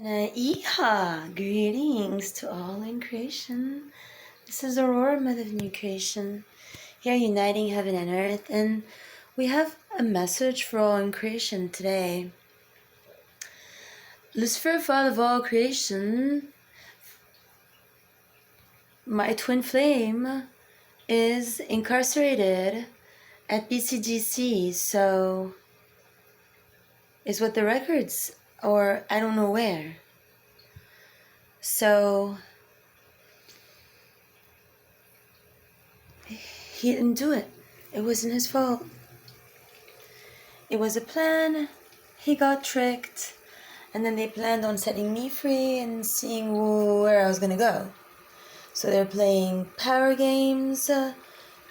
Iha! Greetings to all in creation. This is Aurora, Mother of New Creation, here uniting heaven and earth, and we have a message for all in creation today. Lucifer, Father of all creation, my twin flame, is incarcerated at BCGC, so is what the records, or I don't know where. So he didn't do it. It wasn't his fault. It was a plan. He got tricked. And then they planned on setting me free and seeing where I was going to go. So they're playing power games that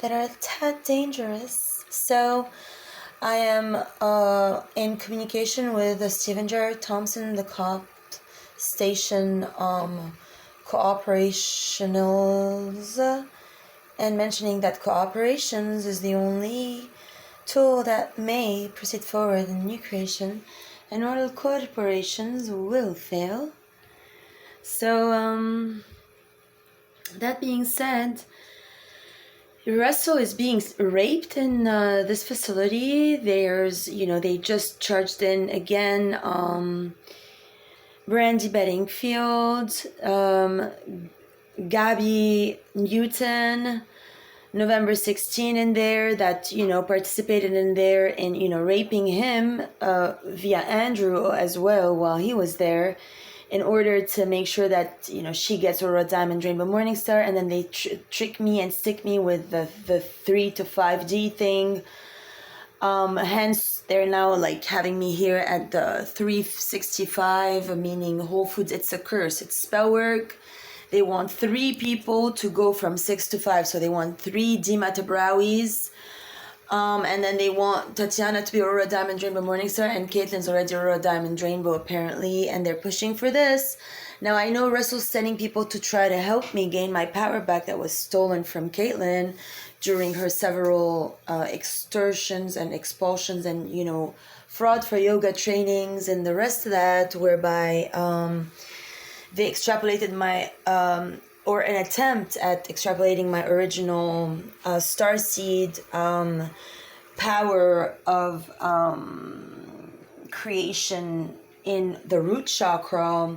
are a tad dangerous. So I am in communication with Stephen Gerard Thompson, the cop station cooperationals, and mentioning that cooperations is the only tool that may proceed forward in new creation, and all corporations will fail. So that being said, Russell is being raped in this facility. They just charged in again Brandy Bedingfield, Gabby Newton, November 16 in there, that participated in there in raping him via Andrew as well while he was there, in order to make sure that she gets Aurora Diamond Rainbow Morningstar, and then they trick me and stick me with the 3 to 5D thing. Hence they're now having me here at the 365, meaning Whole Foods. It's a curse. It's spell work. They want 3 people to go from 6 to 5. So they want 3 Dima Tabrawis. And then they want Tatiana to be Aurora Diamond Rainbow Morningstar, and Caitlin's already Aurora Diamond Rainbow apparently, and they're pushing for this. Now I know Russell's sending people to try to help me gain my power back that was stolen from Caitlin during her several extortions and expulsions and fraud for yoga trainings and the rest of that, whereby they extrapolated my or an attempt at extrapolating my original starseed power of creation in the root chakra,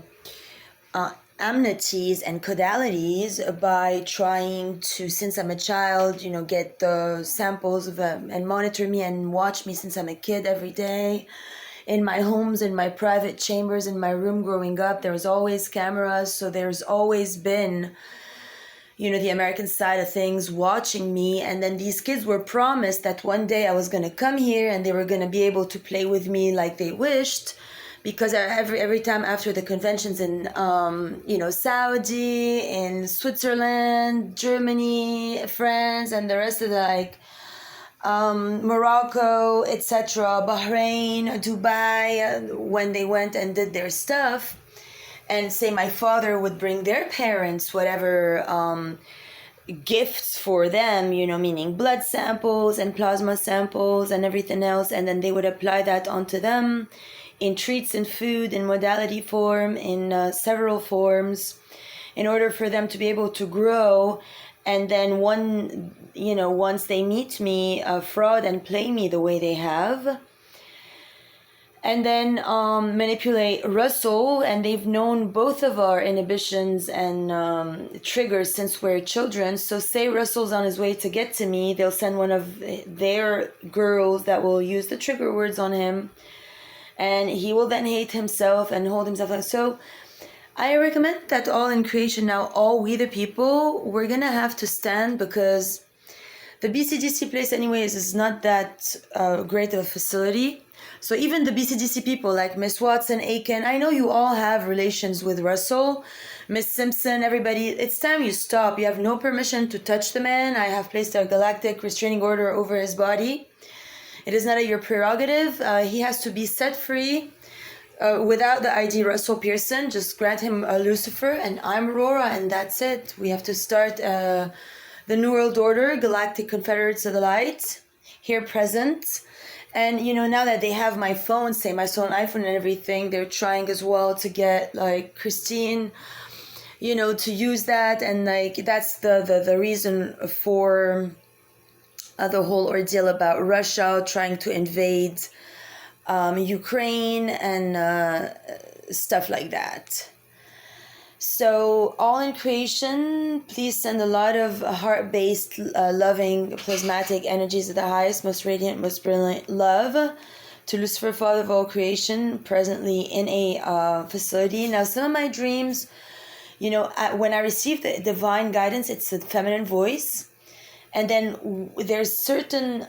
amenities and codalities, by trying to, since I'm a child, get the samples of and monitor me and watch me since I'm a kid every day. In my homes, in my private chambers, in my room growing up, there was always cameras. So there's always been, the American side of things watching me. And then these kids were promised that one day I was going to come here and they were going to be able to play with me like they wished. Because every time after the conventions in, Saudi, in Switzerland, Germany, France, and the rest of the Morocco, etc., Bahrain, Dubai, when they went and did their stuff, and say my father would bring their parents whatever gifts for them, meaning blood samples and plasma samples and everything else, and then they would apply that onto them in treats and food, in modality form, in several forms, in order for them to be able to grow. And then once they meet me, fraud and play me the way they have, and then manipulate Russell. And they've known both of our inhibitions and triggers since we're children. So say Russell's on his way to get to me, they'll send one of their girls that will use the trigger words on him, and he will then hate himself and hold himself like so. I recommend that all in creation now, all we the people, we're gonna have to stand, because the BCGC place anyways is not that great of a facility. So even the BCGC people like Miss Watson, Aiken, I know you all have relations with Russell, Miss Simpson, everybody. It's time you stop. You have no permission to touch the man. I have placed a galactic restraining order over his body. It is not your prerogative. He has to be set free. Without the ID Russell Pearson, just grant him Lucifer, and I'm Aurora, and that's it. We have to start the New World Order, Galactic Confederates of the Light, here present, And now that they have my phone, same, I saw an iPhone and everything, they're trying as well to get like Christine, to use that. And like that's the reason for the whole ordeal about Russia trying to invade Ukraine and stuff like that. So, all in creation, please send a lot of heart-based, loving, plasmatic energies of the highest, most radiant, most brilliant love to Lucifer, Father of all creation, presently in a facility. Now, some of my dreams, when I receive the divine guidance, it's a feminine voice. And then there's certain,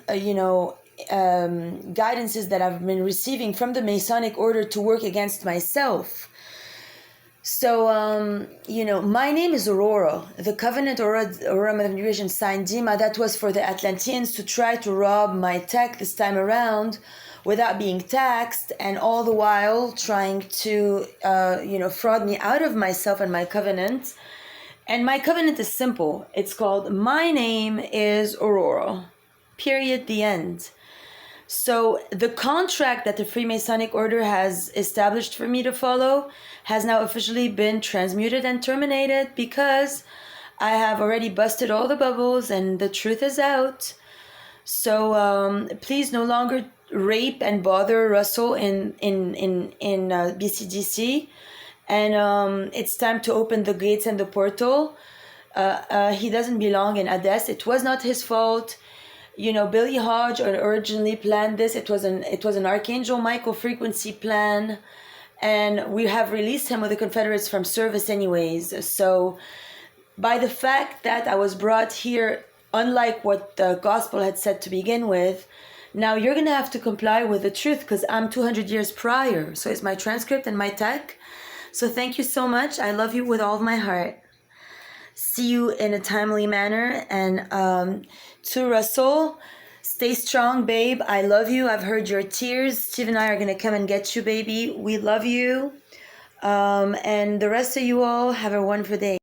guidances that I've been receiving from the Masonic order to work against myself. So, my name is Aurora. The Covenant Aurora Manipulation sign Dima, that was for the Atlanteans to try to rob my tech this time around without being taxed, and all the while trying to, fraud me out of myself and my covenant. And my covenant is simple. It's called, my name is Aurora. Period. The end. So the contract that the Freemasonic order has established for me to follow has now officially been transmuted and terminated because I have already busted all the bubbles and the truth is out. So please no longer rape and bother Russell in BCDC. And it's time to open the gates and the portal. He doesn't belong in Hades. It was not his fault. Billy Hodge originally planned this. It was an Archangel Michael frequency plan, and we have released him with the Confederates from service anyways. So by the fact that I was brought here, unlike what the gospel had said to begin with, now you're going to have to comply with the truth because I'm 200 years prior. So it's my transcript and my tech. So thank you so much. I love you with all of my heart. See you in a timely manner. And to Russell, stay strong, babe. I love you. I've heard your tears. Steve and I are going to come and get you, baby. We love you. And the rest of you all, have a wonderful day.